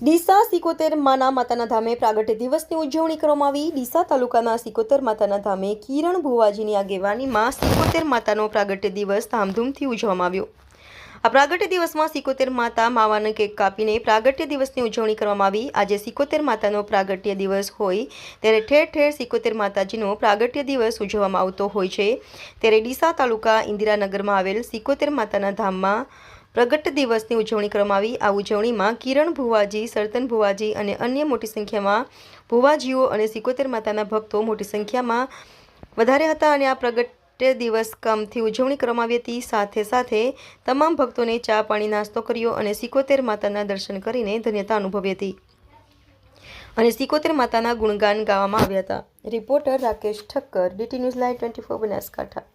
ડીસા સિકોતેર માના માતાના ધામે પ્રાગટ્ય દિવસની ઉજવણી કરવામાં આવી। ડીસા તાલુકાના સિકોતેર માતાના ધામે કિરણ ભુવાજીની આગેવાનીમાં સિકોતેર માતાનો પ્રાગટ્ય દિવસ ધામધૂમથી ઉજવવામાં આવ્યો। આ પ્રાગટ્ય દિવસમાં સિકોતેર માતા માવાનો કેક કાપીને પ્રાગટ્ય દિવસની ઉજવણી કરવામાં આવી। આજે સિકોતેર માતાનો પ્રાગટ્ય દિવસ હોય ત્યારે ઠેર ઠેર સિકોતેર માતાજીનો પ્રાગટ્ય દિવસ ઉજવવામાં આવતો હોય છે। ત્યારે ડીસા તાલુકા ઇન્દિરાનગરમાં આવેલ સિકોતેર માતાના ધામમાં પ્રગટ દિવસની ઉજવણી કરવામાં આવી। આ ઉજવણીમાં કિરણ ભુવાજી, સરતન ભુવાજી અને અન્ય મોટી સંખ્યામાં ભુવાજીઓ અને સિકોતેર માતાના ભક્તો મોટી સંખ્યામાં વધારે હતા અને આ પ્રગટ્ય દિવસ કામથી ઉજવણી કરવામાં આવી હતી। સાથે સાથે તમામ ભક્તોને ચા પાણી નાસ્તો કર્યો અને સિકોતેર માતાના દર્શન કરીને ધન્યતા અનુભવી હતી અને સિકોતેર માતાના ગુણગાન ગાવામાં આવ્યા હતા। Reporter Rakesh Thakkar, DT news live 24 Banaskantha.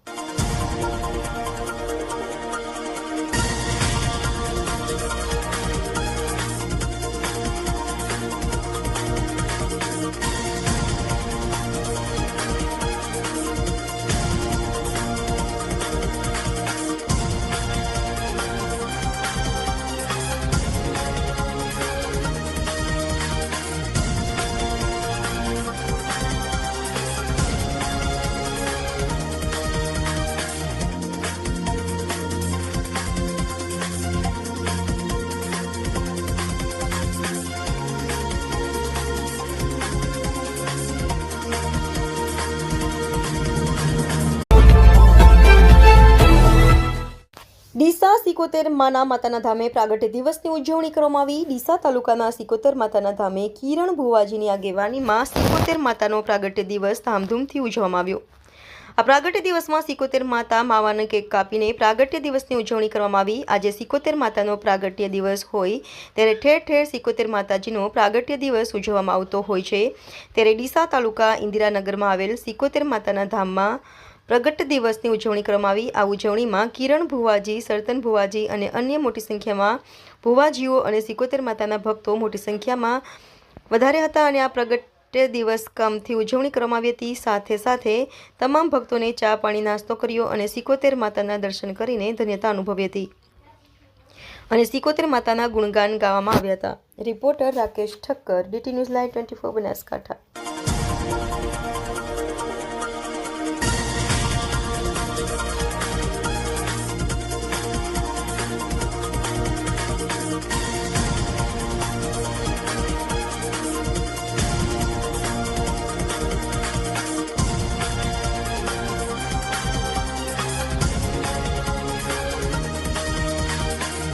Deesa Sikotar માના માતાના ધામે પ્રાગટ્ય દિવસની ઉજવણી કરવામાં આવી। ડીસા તાલુકાના સિકોતેર માતાના ધામે કિરણ ભુવાજીની આગેવાનીમાં સિકોતેર માતાનો પ્રાગટ્ય દિવસ ધામધૂમથી ઉજવવામાં આવ્યો। આ પ્રાગટ્ય દિવસમાં સિકોતેર માતા માવાનો કેક કાપીને પ્રાગટ્ય દિવસની ઉજવણી કરવામાં આવી। આજે સિકોતેર માતાનો પ્રાગટ્ય દિવસ હોય ત્યારે ઠેર ઠેર સિકોતેર માતાજીનો પ્રાગટ્ય દિવસ ઉજવવામાં આવતો હોય છે। ત્યારે ડીસા તાલુકા ઇન્દિરાનગરમાં આવેલ સિકોતેર માતાના ધામમાં પ્રગટ દિવસની ઉજવણી કરવામાં આવી। આ ઉજવણીમાં કિરણ ભુવાજી, સરતન ભુવાજી અને અન્ય મોટી સંખ્યામાં ભુવાજીઓ અને સિકોતેર માતાના ભક્તો મોટી સંખ્યામાં વધારે હતા અને આ પ્રગટ્ય દિવસ કામથી ઉજવણી કરવામાં આવી હતી। સાથે સાથે તમામ ભક્તોને ચા પાણી નાસ્તો કર્યો અને સિકોતેર માતાના દર્શન કરીને ધન્યતા અનુભવી હતી અને સિકોતેર માતાના ગુણગાન ગાવામાં આવ્યા હતા। Reporter Rakesh Thakkar, DT news live 24 Banaskantha.